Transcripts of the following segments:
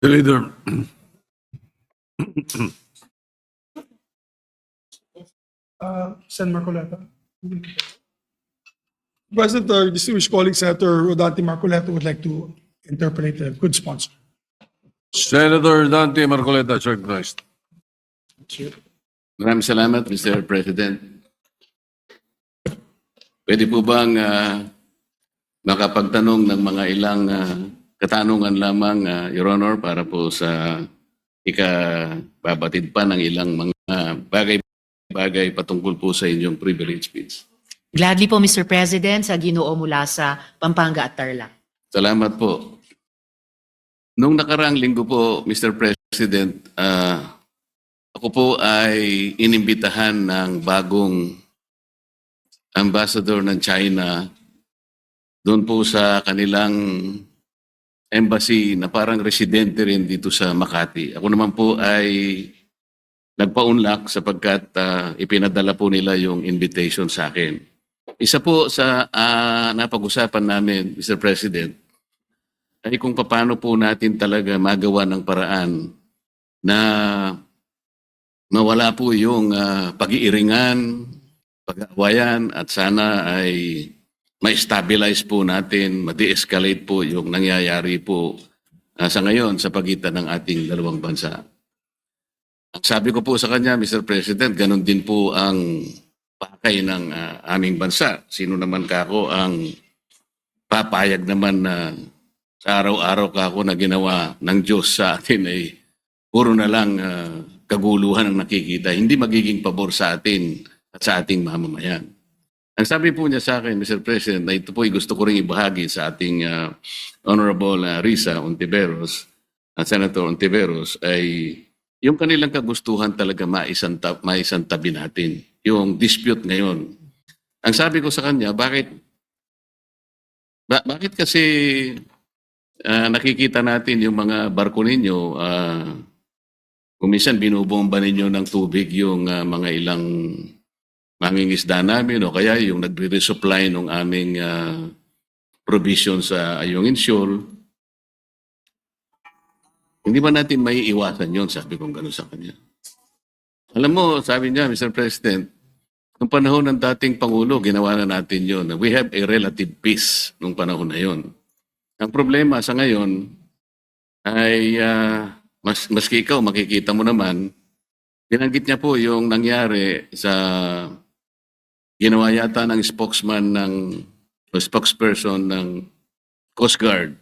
The leader. Sen. Marcoleta. President, our distinguished colleague, Senator Rodante Marcoleta, would like to interpolate a good sponsor. Senator Dante Marcoleta, recognized. Maraming salamat, Mr. President. Pwede po bang makapagtanong ng mga ilang katanungan lamang, Your Honor, para po sa ikababatid pa ng ilang mga bagay-bagay patungkol po sa inyong privilege speech. Gladly po, Mr. President, sa Ginoo mula sa Pampanga at Tarlac. Salamat po. Nung nakaraang linggo po, Mr. President, ako po ay inimbitahan ng bagong ambassador ng China doon po sa kanilang embassy na parang residente rin dito sa Makati. Ako naman po ay nagpaunlak sapagkat ipinadala po nila yung invitation sa akin. Isa po sa napag-usapan namin, Mr. President, ay kung paano po natin talaga magawa ng paraan na mawala po yung pag-iiringan, pag-aawayan at sana ay ma-stabilize po natin, ma-de-escalate po yung nangyayari po sa ngayon sa pagitan ng ating dalawang bansa. Ang sabi ko po sa kanya, Mr. President, ganun din po ang pakay ng aming bansa. Sino naman kako ang papayag naman na sa araw-araw kako na ginawa ng Diyos sa atin ay puro na lang kaguluhan ang nakikita. Hindi magiging pabor sa atin at sa ating mamamayan. Ang sabi po niya sa akin, Mr. President, na ito po ay gusto ko rin ibahagi sa ating Honorable Risa Ontiveros, Senator Ontiveros, ay yung kanilang kagustuhan talaga maisantabi natin. Yung dispute ngayon. Ang sabi ko sa kanya, bakit kasi nakikita natin yung mga barko ninyo, kung minsan binubomba ninyo ng tubig yung mga ilang mangingisda namin o kaya yung nagre-resupply ng aming provision sa Ayungin Shoal. Hindi ba natin may iwasan yun? Sabi kong gano'n sa kanya. Alam mo, sabi niya, Mr. President, nung panahon ng dating Pangulo, ginawa na natin yun. We have a relative peace nung panahon na yun. Ang problema sa ngayon ay maski ikaw, makikita mo naman, binanggit niya po yung nangyari sa ginawa yata ng spokesperson ng Coast Guard.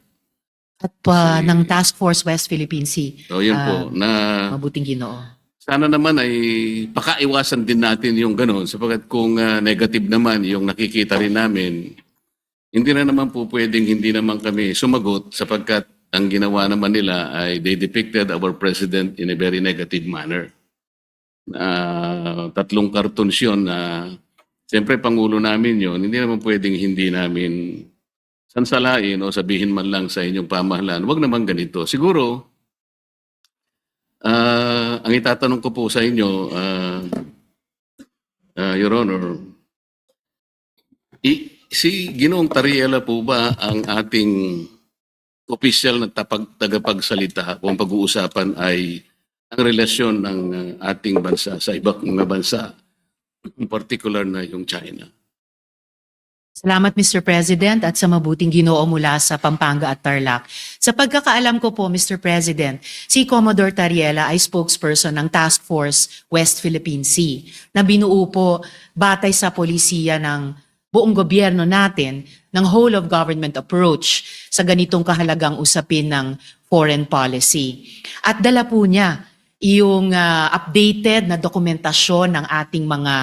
At ng Task Force West Philippine Sea. So yun po, na Mabuting Ginoo. sana naman ay pakaiwasan din natin yung gano'n sapagkat kung negative naman yung nakikita rin namin, hindi na naman po pwedeng hindi naman kami sumagot sapagkat ang ginawa naman nila ay they depicted our president in a very negative manner. 3 cartoons yun na siyempre Pangulo namin yun, hindi naman pwedeng hindi namin sansalain o sabihin man lang sa inyong pamahalaan, wag naman ganito. Siguro, ang itatanong ko po sa inyo, Your Honor, si Ginoong Tariela po ba ang ating opisyal na tagapagsalita kung pag-uusapan ay ang relasyon ng ating bansa sa ibang mga bansa, in particular na yung China? Salamat, Mr. President, at sa mabuting Ginoo mula sa Pampanga at Tarlac. Sa pagkakaalam ko po, Mr. President, si Commodore Tariela ay spokesperson ng Task Force West Philippine Sea na binuo po batay sa polisiya ng buong gobyerno natin ng whole of government approach sa ganitong kahalagang usapin ng foreign policy. At dala po niya yung updated na dokumentasyon ng ating mga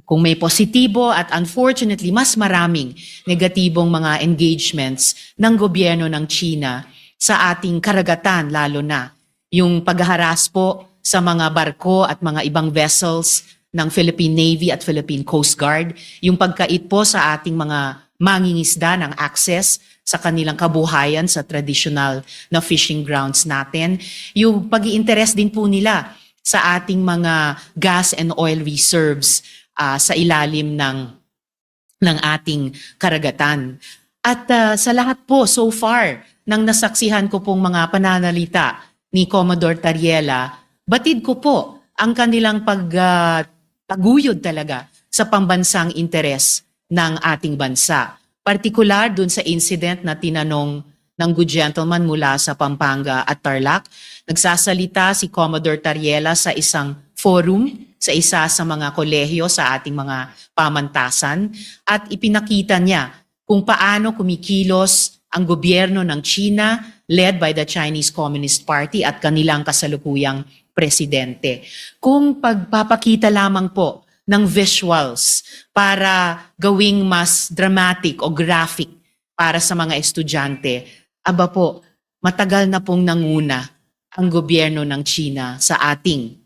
kung may positibo at unfortunately mas maraming negatibong mga engagements ng gobyerno ng China sa ating karagatan, lalo na yung paghaharas po sa mga barko at mga ibang vessels ng Philippine Navy at Philippine Coast Guard, yung pagkait po sa ating mga mangingisda ng access sa kanilang kabuhayan sa traditional na fishing grounds natin, yung pag-i-interest din po nila sa ating mga gas and oil reserves sa ilalim ng ating karagatan. At sa lahat po, so far, ng nasaksihan ko pong mga pananalita ni Commodore Tariela, batid ko po ang kanilang paguyod talaga sa pambansang interes ng ating bansa. Partikular dun sa incident na tinanong ng good gentleman mula sa Pampanga at Tarlac, nagsasalita si Commodore Tariela sa isang forum sa isa sa mga kolehiyo sa ating mga pamantasan at ipinakita niya kung paano kumikilos ang gobyerno ng China led by the Chinese Communist Party at kanilang kasalukuyang presidente. Kung pagpapakita lamang po ng visuals para gawing mas dramatic o graphic para sa mga estudyante, aba po, matagal na pong nanguna ang gobyerno ng China sa ating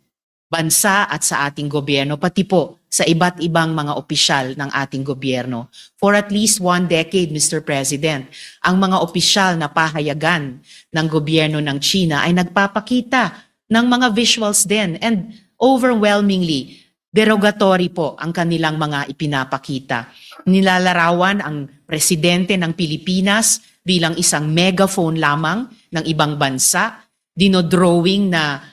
bansa at sa ating gobyerno, pati po sa iba't ibang mga opisyal ng ating gobyerno. For at least 1 decade, Mr. President, ang mga opisyal na pahayagan ng gobyerno ng China ay nagpapakita ng mga visuals din and overwhelmingly derogatory po ang kanilang mga ipinapakita. Nilalarawan ang presidente ng Pilipinas bilang isang megaphone lamang ng ibang bansa, dinodrawing na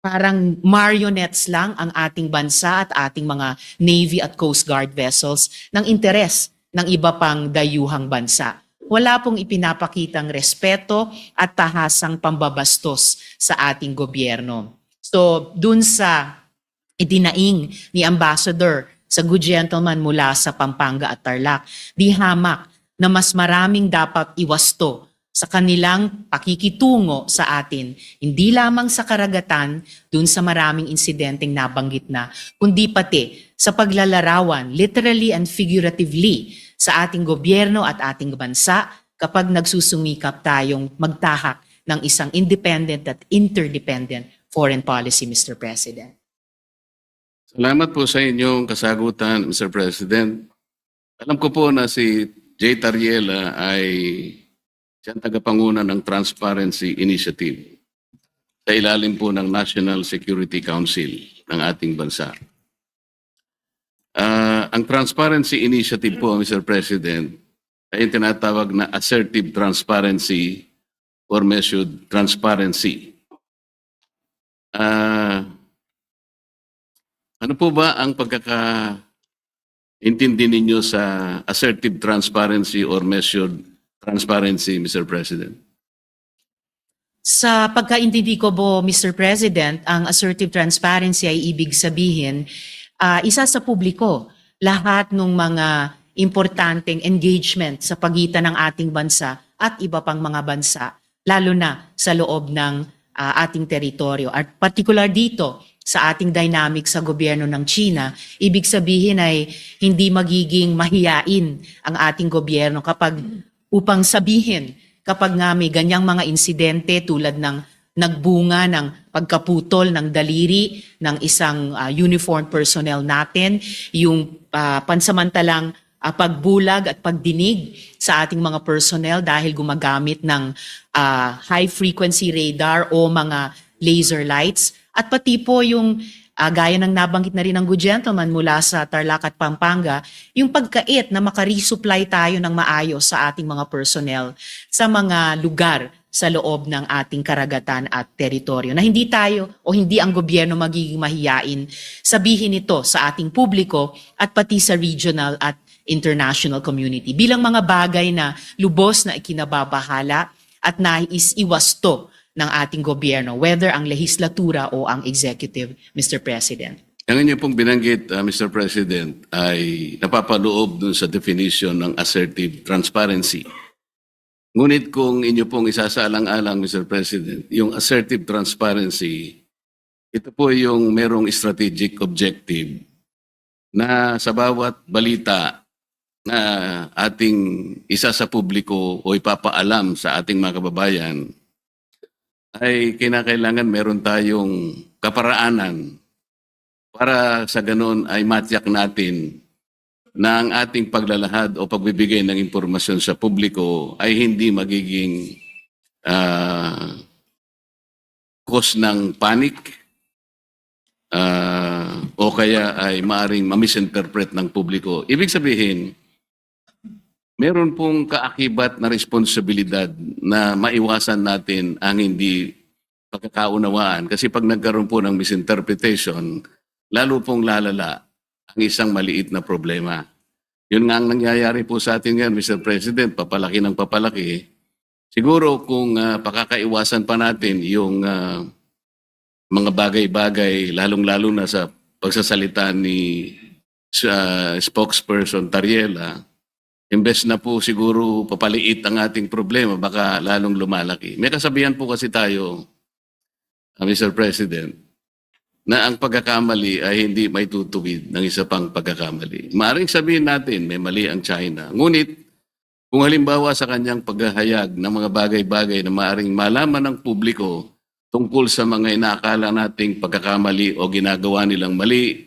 parang marionettes lang ang ating bansa at ating mga Navy at Coast Guard vessels ng interes ng iba pang dayuhang bansa. Wala pong ipinapakitang respeto at tahasang pambabastos sa ating gobyerno. So, dun sa idinaing ni Ambassador sa good gentleman mula sa Pampanga at Tarlac, di hamak na mas maraming dapat iwasto sa kanilang pakikitungo sa atin, hindi lamang sa karagatan, dun sa maraming insidenteng nabanggit na, kundi pati sa paglalarawan, literally and figuratively, sa ating gobyerno at ating bansa kapag nagsusumikap tayong magtahak ng isang independent at interdependent foreign policy, Mr. President. Salamat po sa inyong kasagutan, Mr. President. Alam ko po na si J. Tariela ay siyang tagapanguna ng Transparency Initiative sa ilalim po ng National Security Council ng ating bansa. Ang Transparency Initiative po, Mr. President, ay yung tinatawag na assertive transparency or measured transparency. Ano po ba ang pagkakaintindi ninyo sa assertive transparency or measured transparency, Mr. President? Sa pagkaintindi ko po, Mr. President, ang assertive transparency ay ibig sabihin, isa sa publiko, lahat ng mga importanteng engagement sa pagitan ng ating bansa at iba pang mga bansa, lalo na sa loob ng ating teritoryo. At particular dito, sa ating dynamic sa gobyerno ng China, ibig sabihin ay hindi magiging mahiyain ang ating gobyerno upang sabihin kapag nga may ganyang mga insidente tulad ng nagbunga ng pagkaputol ng daliri ng isang uniformed personnel natin, yung pansamantalang pagbulag at pagdinig sa ating mga personnel dahil gumagamit ng high-frequency radar o mga laser lights, at pati po yung gaya ng nabanggit na rin ng good gentleman mula sa Tarlac at Pampanga, yung pagkait na makaresupply tayo ng maayos sa ating mga personnel sa mga lugar sa loob ng ating karagatan at teritoryo. Na hindi tayo o hindi ang gobyerno magiging mahiyain sabihin ito sa ating publiko at pati sa regional at international community bilang mga bagay na lubos na ikinababahala at nais iwasto ng ating gobyerno, whether ang lehislatura o ang executive, Mr. President. Ang inyo pong binanggit, Mr. President, ay napapaloob dun sa definition ng assertive transparency. Ngunit kung inyo pong isasaalang-alang, Mr. President, yung assertive transparency, ito po yung merong strategic objective na sa bawat balita na ating isa sa publiko o ipapaalam sa ating mga kababayan, ay kinakailangan meron tayong kaparaanan para sa ganun ay matiyak natin na ang ating paglalahad o pagbibigay ng impormasyon sa publiko ay hindi magiging cause ng panic o kaya ay maaring ma-misinterpret ng publiko. Ibig sabihin, meron pong kaakibat na responsibilidad na maiwasan natin ang hindi pagkakaunawaan. Kasi pag nagkaroon po ng misinterpretation, lalo pong lalala ang isang maliit na problema. Yun nga ang nangyayari po sa atin ngayon, Mr. President, papalaki ng papalaki. Siguro kung pakakaiwasan pa natin yung mga bagay-bagay, lalong-lalo na sa pagsasalita ni spokesperson Tariela, imbes na po siguro papaliit ang ating problema, baka lalong lumalaki. May kasabihan po kasi tayo, Mr. President, na ang pagkakamali ay hindi may tutuwid ng isa pang pagkakamali. Maaring sabihin natin may mali ang China. Ngunit kung halimbawa sa kanyang paghahayag ng mga bagay-bagay na maaring malaman ng publiko tungkol sa mga inaakala nating pagkakamali o ginagawa nilang mali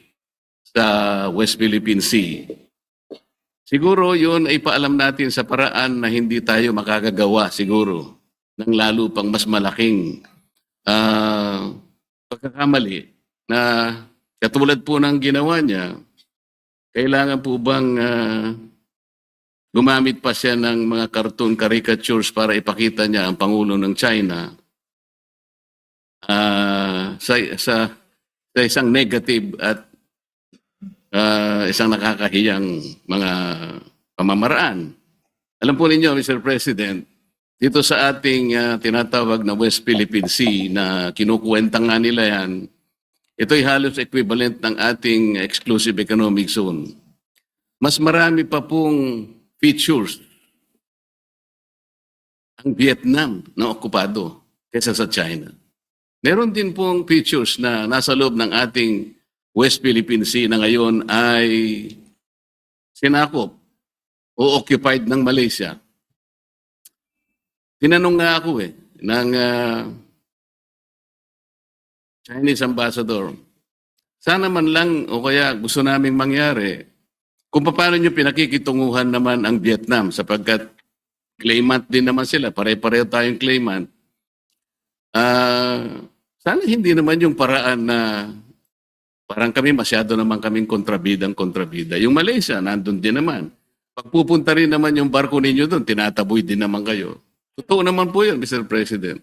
sa West Philippine Sea, siguro yun ay paalam natin sa paraan na hindi tayo makakagawa siguro ng lalo pang mas malaking pagkakamali na katulad po ng ginawa niya. Kailangan po bang gumamit pa siya ng mga cartoon caricatures para ipakita niya ang Pangulo ng China sa isang negative at isang nakakahiyang mga pamamaraan. Alam po ninyo, Mr. President, dito sa ating tinatawag na West Philippine Sea na kinukuwenta nga nila yan, ito'y halos equivalent ng ating exclusive economic zone. Mas marami pa pong features ang Vietnam na okupado kaysa sa China. Meron din pong features na nasa loob ng ating West Philippine Sea na ngayon ay sinakop o occupied ng Malaysia. Tinanong nga ako ng Chinese ambassador, sana man lang o kaya gusto naming mangyari kung paano nyo pinakikitunguhan naman ang Vietnam sapagkat claimant din naman sila, pare-pareho tayong claimant. Sana hindi naman yung paraan na parang kami masyado naman kaming kontrabida. Yung Malaysia, nandun din naman. Pagpupunta rin naman yung barko ninyo doon, tinataboy din naman kayo. Totoo naman po yun, Mr. President.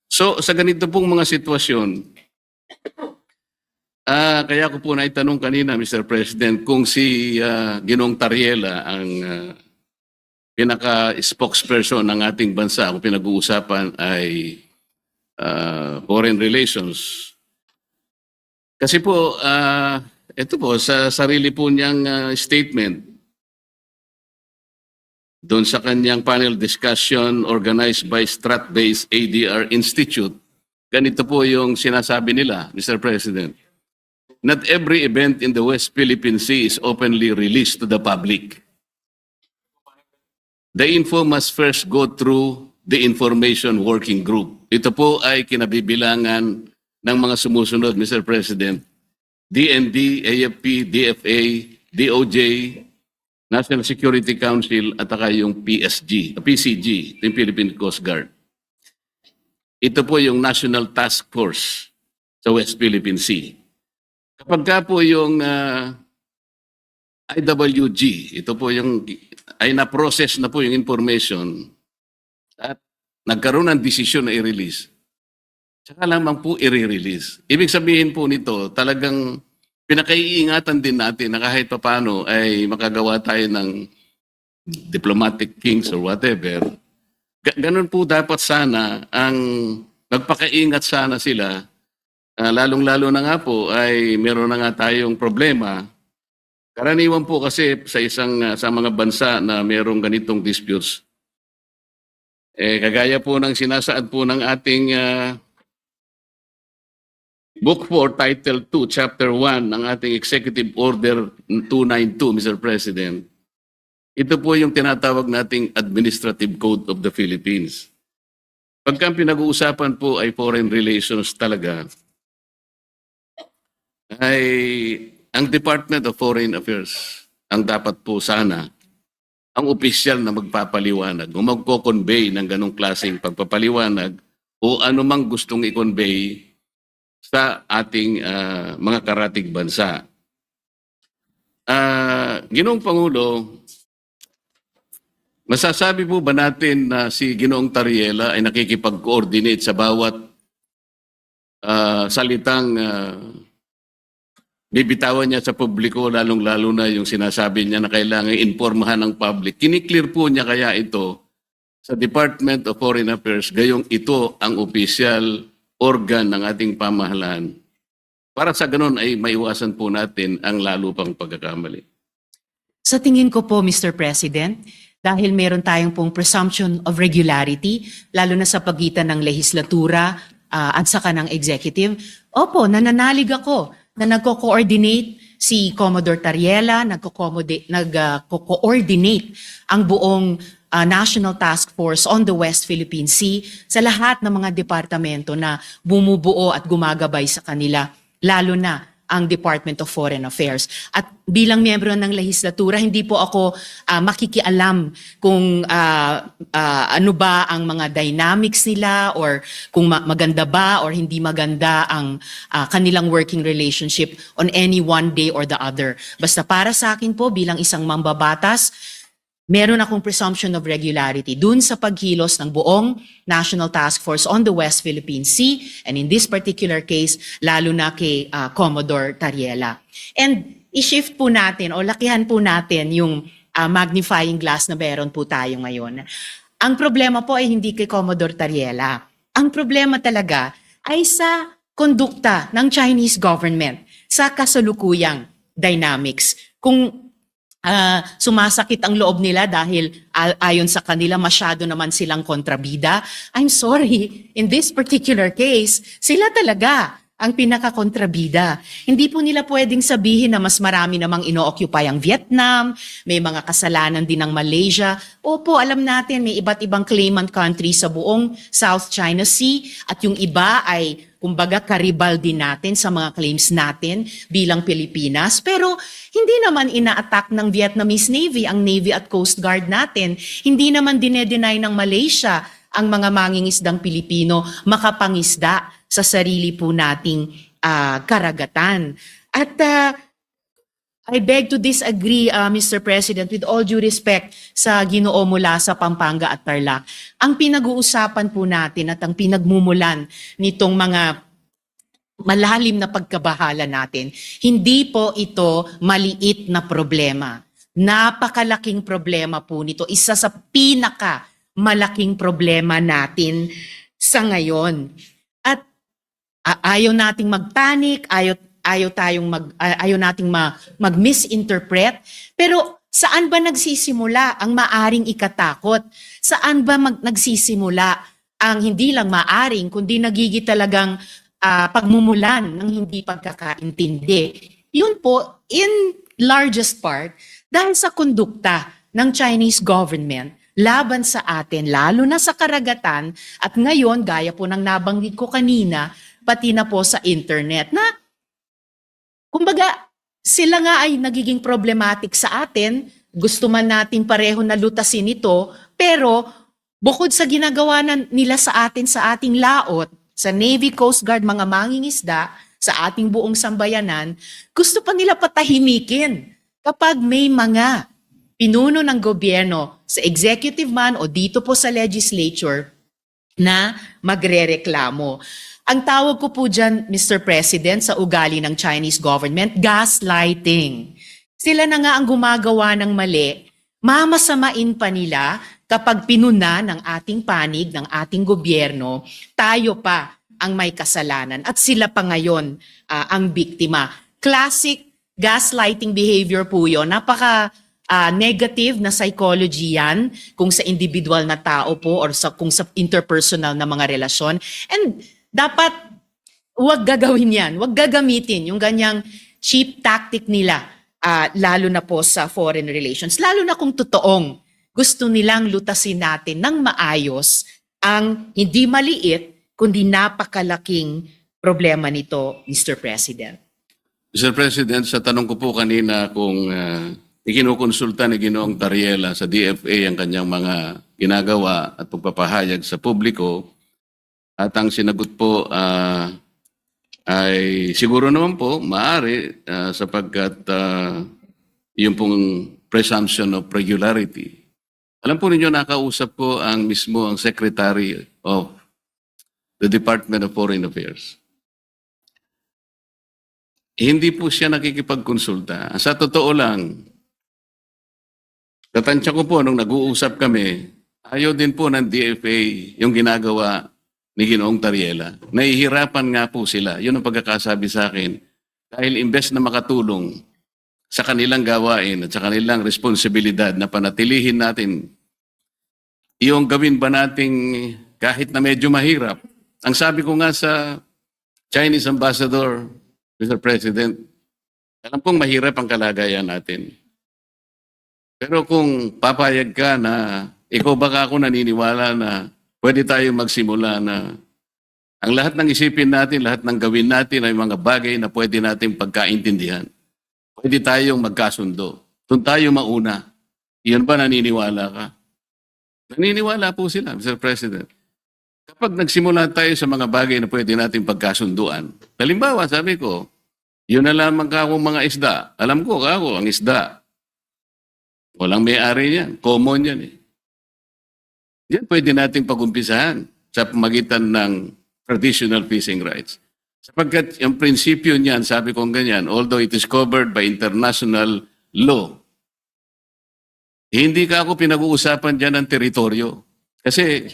So, sa ganito pong mga sitwasyon, kaya ko po naitanong kanina, Mr. President, kung si Ginong Tariela ang pinaka-spokesperson ng ating bansa, kung pinag-uusapan ay foreign relations. Kasi po, ito po, sa sarili po niyang statement, doon sa kanyang panel discussion organized by Strat-based ADR Institute, ganito po yung sinasabi nila, Mr. President. Not every event in the West Philippine Sea is openly released to the public. The info must first go through the Information Working Group. Ito po ay kinabibilangan ng mga sumusunod, Mr. President. DND, AFP, DFA, DOJ, National Security Council at saka yung PCG, yung Philippine Coast Guard. Ito po yung National Task Force sa West Philippine Sea. Kapag ka po yung IWG, ito po yung ay na-process na po yung information at nagkaroon ng desisyon na i-release, saka lamang po i-release. Ibig sabihin po nito, talagang pinakaiingatan din natin na kahit paano ay makagawa tayo ng diplomatic kings or whatever. Ganun po dapat sana ang magpakaingat sana sila. Lalong-lalo na nga po ay meron na nga tayong problema. Karaniwan po kasi sa mga bansa na merong ganitong disputes. Kagaya po ng sinasaad po ng ating Book 4, Title 2, Chapter 1 ng ating Executive Order 292, Mr. President. Ito po yung tinatawag nating Administrative Code of the Philippines. Pagka pinag-uusapan po ay foreign relations talaga, ay ang Department of Foreign Affairs ang dapat po sana ang opisyal na magpapaliwanag o magko-convey ng ganong klaseng pagpapaliwanag o anumang gustong i-convey sa ating mga karatig bansa. Ginoong Pangulo, Masasabi po ba natin na si Ginoong Tariela ay nakikipag-coordinate sa bawat salitang bibitawan niya sa publiko, lalong-lalo na yung sinasabi niya na kailangan informahan ng public? Kiniklear po niya kaya ito sa Department of Foreign Affairs, gayong ito ang official organ ng ating pamahalaan? Para sa ganun ay maiwasan po natin ang lalo pang pagkakamali. Sa tingin ko po, Mr. President, dahil meron tayong pong presumption of regularity, lalo na sa pagitan ng lehislatura at saka ng executive, opo, nananalig ako na nagko-coordinate si Commodore Tariela, nagko-coordinate ang buong National Task Force on the West Philippine Sea sa lahat ng mga departamento na bumubuo at gumagabay sa kanila, lalo na ang Department of Foreign Affairs. At bilang miyembro ng lehislatura, hindi po ako makikialam kung ano ba ang mga dynamics nila or kung maganda ba or hindi maganda ang kanilang working relationship on any one day or the other. Basta para sa akin po, bilang isang mambabatas, meron akong presumption of regularity dun sa paghilos ng buong National Task Force on the West Philippine Sea, and in this particular case, lalo na kay Commodore Tariela. And i-shift po natin o lakihan po natin yung magnifying glass na meron po tayo ngayon. Ang problema po ay hindi kay Commodore Tariela. Ang problema talaga ay sa kondukta ng Chinese government sa kasalukuyang dynamics. Kung sumasakit ang loob nila dahil ayon sa kanila masyado naman silang kontrabida, I'm sorry, in this particular case, sila talaga ang pinaka-kontrabida. Hindi po nila pwedeng sabihin na mas marami namang ino-occupy ang Vietnam, may mga kasalanan din ng Malaysia. Opo, alam natin may iba't ibang claimant country sa buong South China Sea at yung iba ay kumbaga karibal din natin sa mga claims natin bilang Pilipinas. Pero hindi naman ina-attack ng Vietnamese Navy ang Navy at Coast Guard natin. Hindi naman dinedenay ng Malaysia ang mga mangingisdang Pilipino makapangisda sa sarili po nating karagatan. At I beg to disagree, Mr. President, with all due respect sa Ginoo mula sa Pampanga at Tarlac. Ang pinag-uusapan po natin at ang pinagmumulan nitong mga malalim na pagkabahala natin, hindi po ito maliit na problema. Napakalaking problema po nito. Isa sa malaking problema natin sa ngayon. At ayaw nating magpanic, ayaw nating mag-misinterpret. Pero saan ba nagsisimula ang maaring ikatakot? Saan ba nagsisimula ang hindi lang maaring, kundi nagigit talagang pagmumulan ng hindi pagkakaintindi? Yun po, in largest part, dahil sa kondukta ng Chinese government laban sa atin, lalo na sa karagatan, at ngayon, gaya po ng nabanggit ko kanina, pati na po sa internet, na kumbaga, sila nga ay nagiging problematic sa atin, gusto man natin pareho na lutasin ito, pero bukod sa ginagawa nila sa atin sa ating laot, sa Navy, Coast Guard, mga mangingisda, sa ating buong sambayanan, gusto pa nila patahimikin kapag may mga pinuno ng gobyerno sa executive man o dito po sa legislature na magrereklamo. Ang tawag ko po dyan, Mr. President, sa ugali ng Chinese government, gaslighting. Sila na nga ang gumagawa ng mali, mamasamain pa nila kapag pinuna ng ating panig, ng ating gobyerno, tayo pa ang may kasalanan at sila pa ngayon ang biktima. Classic gaslighting behavior po yun. Negative na psychology yan kung sa individual na tao po or kung sa interpersonal na mga relasyon. And dapat huwag gagawin yan, huwag gagamitin yung ganyang cheap tactic nila, lalo na po sa foreign relations. Lalo na kung totoong gusto nilang lutasin natin ng maayos ang hindi maliit kundi napakalaking problema nito, Mr. President. Mr. President, sa tanong ko po kanina kung ikinukonsulta ni Ginoong Tariela sa DFA ang kanyang mga ginagawa at pagpapahayag sa publiko, at ang sinagot po ay siguro naman po maaari sapagkat yung pong presumption of regularity Alam po ninyo, nakausap ko ang mismo ang Secretary of the Department of Foreign Affairs. Hindi po siya nakikipagkonsulta. Sa totoo lang, tatansya ko po nung nag-uusap kami, ayaw din po ng DFA yung ginagawa ni Ginoong Tariela. Nahihirapan nga po sila. Yun ang pagkakasabi sa akin. Dahil imbes na makatulong sa kanilang gawain at sa kanilang responsibilidad na panatilihin natin, yung gawin ba nating kahit na medyo mahirap. Ang sabi ko nga sa Chinese Ambassador, Mr. President, alam kong mahirap ang kalagayan natin. Pero kung papayag ka na ikaw baka ako naniniwala na pwede tayo magsimula na ang lahat ng isipin natin, lahat ng gawin natin ay mga bagay na pwede natin pagkaintindihan. Pwede tayong magkasundo. Doon tayo mauna. Iyan ba naniniwala ka? Naniniwala po sila, Mr. President. Kapag nagsimula tayo sa mga bagay na pwede natin pagkasunduan, halimbawa, sabi ko, yun na lamang ka akong mga isda. Alam ko, ako, ang isda. Walang may-ari yan. Common yan eh. Yan pwede natin pag-umpisahan sa pamagitan ng traditional fishing rights. Sapagkat yung prinsipyo niyan, sabi kong ganyan, although it is covered by international law, hindi ka ako pinag-uusapan dyan ng teritoryo. Kasi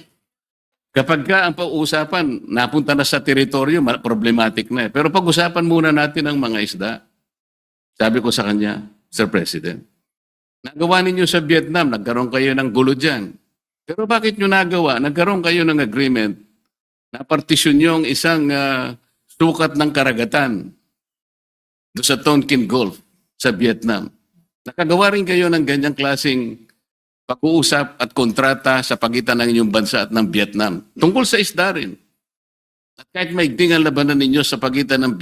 kapag ka ang pag-uusapan, napunta na sa teritoryo, problematic na eh. Pero pag-usapan muna natin ang mga isda. Sabi ko sa kanya, Sir President, nagawa ninyo sa Vietnam, nagkaroon kayo ng gulo dyan. Pero bakit nyo nagawa? Nagkaroon kayo ng agreement na partisyon yung isang sukat ng karagatan doon sa Tonkin Gulf sa Vietnam. Nakagawa rin kayo ng ganyang klaseng pag-uusap at kontrata sa pagitan ng inyong bansa at ng Vietnam. Tungkol sa isda rin. At kahit may ang labanan ninyo sa pagitan ng,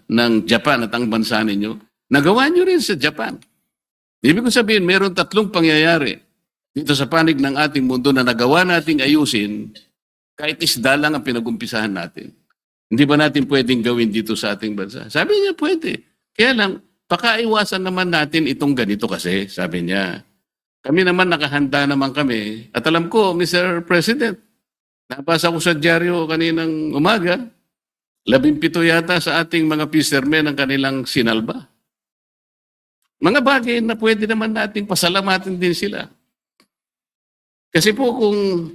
ng Japan at ang bansa ninyo, nagawa nyo rin sa Japan. Ibig ko sabihin, meron tatlong pangyayari dito sa panig ng ating mundo na nagawa nating ayusin kahit isda lang ang pinag-umpisahan natin. Hindi ba natin pwedeng gawin dito sa ating bansa? Sabi niya, pwede. Kaya lang, pakaiwasan naman natin itong ganito kasi, sabi niya. Kami naman nakahanda naman kami. At alam ko, Mr. President, nabasa ko sa dyaryo kaninang umaga, 17 yata sa ating mga fishermen ang kanilang sinalba. Mga bagay na pwede naman nating pasalamatin din sila. Kasi po kung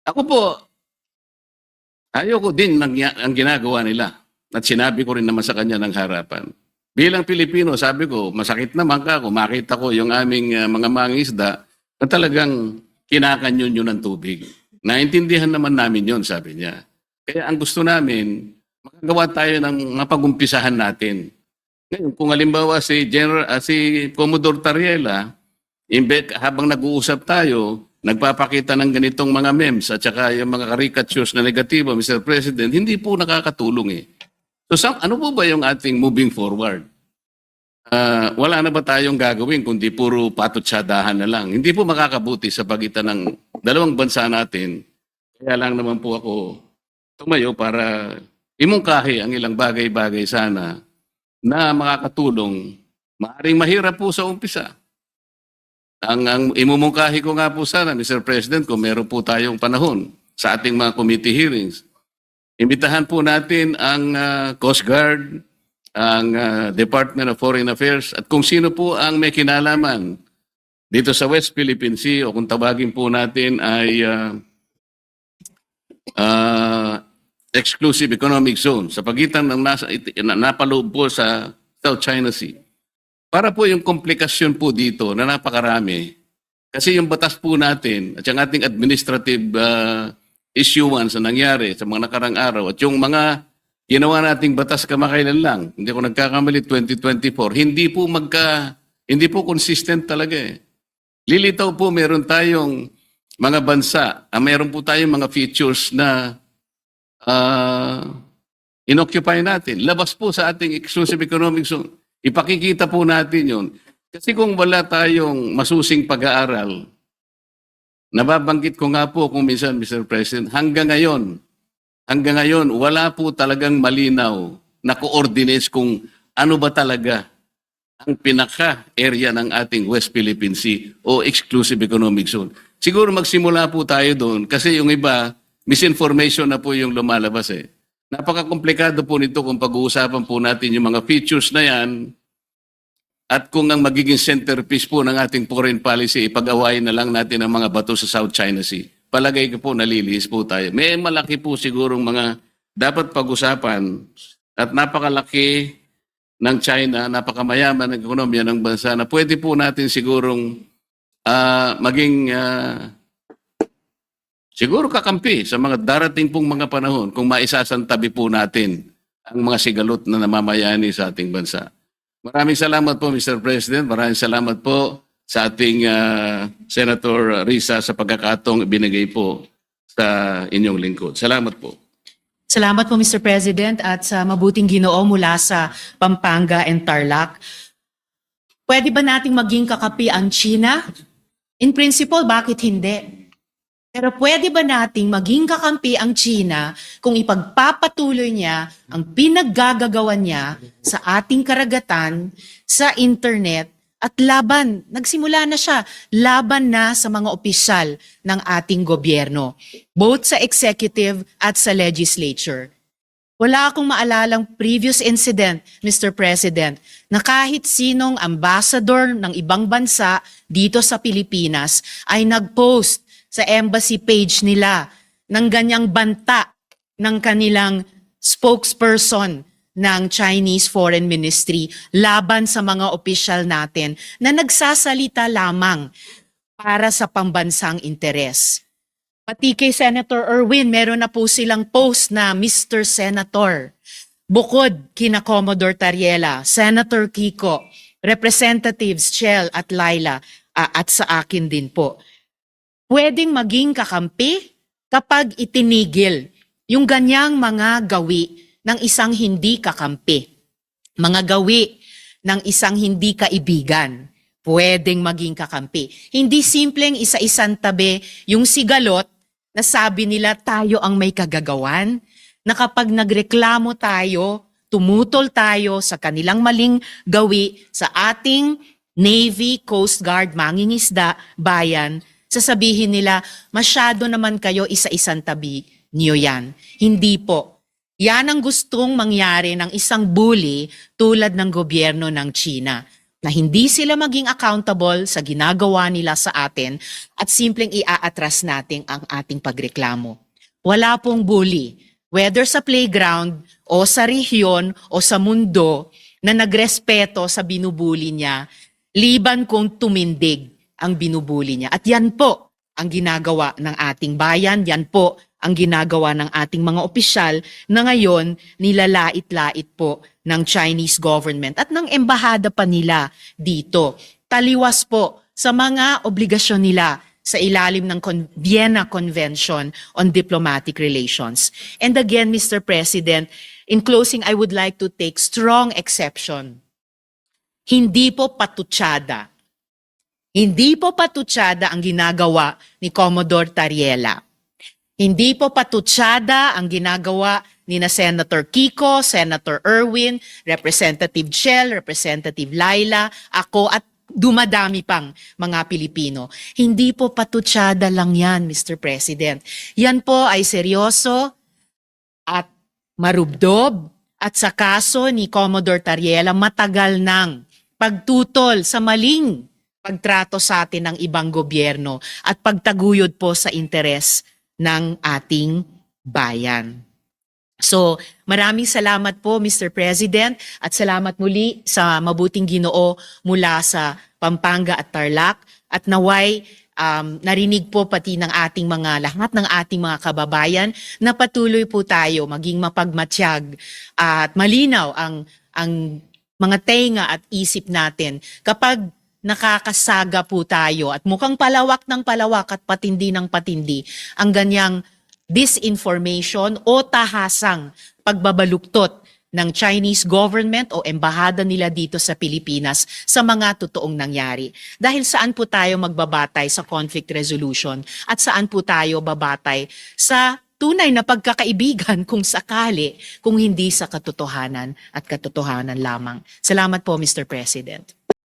ako po, ayoko din ang ginagawa nila. At sinabi ko rin naman sa kanya ng harapan. Bilang Pilipino, sabi ko, masakit naman ka kung makita ko yung aming mga mangisda na talagang kinakanyon yun ng tubig. Naintindihan naman namin yun, sabi niya. Kaya ang gusto namin, makagawa tayo ng mapag-umpisahan natin. Ngayon, kung halimbawa si Commodore Tariela, habang nag-uusap tayo, nagpapakita ng ganitong mga memes at saka yung mga caricatures na negatibo, Mr. President, hindi po nakakatulong eh. So ano po ba yung ating moving forward? Wala na ba tayong gagawin kundi puro patutsadahan na lang? Hindi po makakabuti sa pagitan ng dalawang bansa natin. Kaya lang naman po ako tumayo para imungkahi ang ilang bagay-bagay sana na makakatulong. Maaring mahirap po sa umpisa. Ang imumungkahi ko nga po sana, Mr. President, kung meron po tayong panahon sa ating mga committee hearings, imbitahan po natin ang Coast Guard, ang Department of Foreign Affairs, at kung sino po ang may kinalaman dito sa West Philippine Sea, o kung tawagin po natin ay Exclusive Economic Zone, sa pagitan ng napaloob po sa South China Sea. Para po yung komplikasyon po dito na napakarami, kasi yung batas po natin at yung ating administrative issuance na nangyari sa mga nakarang araw at yung mga ginawa nating batas kamakailan lang, hindi ko nagkakamali 2024, hindi po consistent talaga eh. Lilitaw po meron tayong mga bansa, meron po tayong mga features na inoccupy natin. Labas po sa ating exclusive economic zone. Ipakikita po natin yun. Kasi kung wala tayong masusing pag-aaral, nababanggit ko nga po kung minsan, Mr. President, hanggang ngayon, wala po talagang malinaw na coordinates kung ano ba talaga ang pinaka-area ng ating West Philippine Sea o Exclusive Economic Zone. Siguro magsimula po tayo doon kasi yung iba, misinformation na po yung lumalabas eh. Napaka-komplikado po nito kung pag-uusapan po natin yung mga features na yan at kung ang magiging centerpiece po ng ating foreign policy, ipag-awayin na lang natin ang mga bato sa South China Sea. Palagay ko po nalilihis po tayo. May malaki po sigurong mga dapat pag-usapan at napakalaki ng China, napakamayaman ng ekonomiya ng bansa na pwede po natin sigurong maging siguro kakampi sa mga darating pong mga panahon kung maisasantabi po natin ang mga sigalot na namamayani sa ating bansa. Maraming salamat po, Mr. President. Maraming salamat po sa ating Senator Risa sa pagkakataong ibinigay po sa inyong lingkod. Salamat po. Salamat po, Mr. President, at sa mabuting Ginoo mula sa Pampanga and Tarlac. Pwede ba nating maging kakapi ang China? In principle, bakit hindi? Pero pwede ba nating maging kakampi ang China kung ipagpapatuloy niya ang pinaggagawan niya sa ating karagatan, sa internet, at laban, nagsimula na siya, laban na sa mga opisyal ng ating gobyerno, both sa executive at sa legislature. Wala akong maalalang previous incident, Mr. President, na kahit sinong ambassador ng ibang bansa dito sa Pilipinas ay nag-post sa embassy page nila ng ganyang banta ng kanilang spokesperson ng Chinese Foreign Ministry laban sa mga opisyal natin na nagsasalita lamang para sa pambansang interes. Pati kay Senator Erwin, meron na po silang post na Mr. Senator. Bukod kina Commodore Tariela, Senator Kiko, Representatives Chel at Laila, at sa akin din po. Pwedeng maging kakampi kapag itinigil yung ganyang mga gawi ng isang hindi kakampi. Mga gawi ng isang hindi kaibigan. Pwedeng maging kakampi. Hindi simpleng isa-isang tabi yung sigalot na sabi nila tayo ang may kagagawan, na kapag nagreklamo tayo, tumutol tayo sa kanilang maling gawi sa ating Navy, Coast Guard, mangingisda, bayan, sasabihin nila, masyado naman kayo isa-isang tabi niyo yan. Hindi po. Yan ang gustong mangyari ng isang bully tulad ng gobyerno ng China, na hindi sila maging accountable sa ginagawa nila sa atin at simpleng iaatras natin ang ating pagreklamo. Wala pong bully, whether sa playground o sa rehiyon o sa mundo, na nagrespeto sa binubuli niya, liban kung tumindig ang binubuli niya. At yan po ang ginagawa ng ating bayan, yan po ang ginagawa ng ating mga opisyal na ngayon nilalait-lait po ng Chinese government at ng embahada pa nila dito. Taliwas po sa mga obligasyon nila sa ilalim ng Vienna Convention on Diplomatic Relations. And again, Mr. President, in closing, I would like to take strong exception. Hindi po patutsada. Hindi po patutsada ang ginagawa ni Commodore Tariela. Hindi po patutsada ang ginagawa ni na Senator Kiko, Senator Erwin, Representative Chel, Representative Laila, ako at dumadami pang mga Pilipino. Hindi po patutsada lang yan, Mr. President. Yan po ay seryoso at marubdob at sa kaso ni Commodore Tariela matagal nang pagtutol sa maling pagtrato sa atin ng ibang gobyerno at pagtaguyod po sa interes ng ating bayan. So, maraming salamat po, Mr. President, at salamat muli sa mabuting Ginoo mula sa Pampanga at Tarlac, at naway narinig po pati ng ating mga lahat ng ating mga kababayan na patuloy po tayo maging mapagmatsyag at malinaw ang mga tenga at isip natin kapag nakakasaga po tayo at mukhang palawak ng palawak at patindi ng patindi ang ganyang disinformation o tahasang pagbabaluktot ng Chinese government o embahada nila dito sa Pilipinas sa mga totoong nangyari. Dahil saan po tayo magbabatay sa conflict resolution at saan po tayo babatay sa tunay na pagkakaibigan kung sakali, kung hindi sa katotohanan at katotohanan lamang. Salamat po, Mr. President.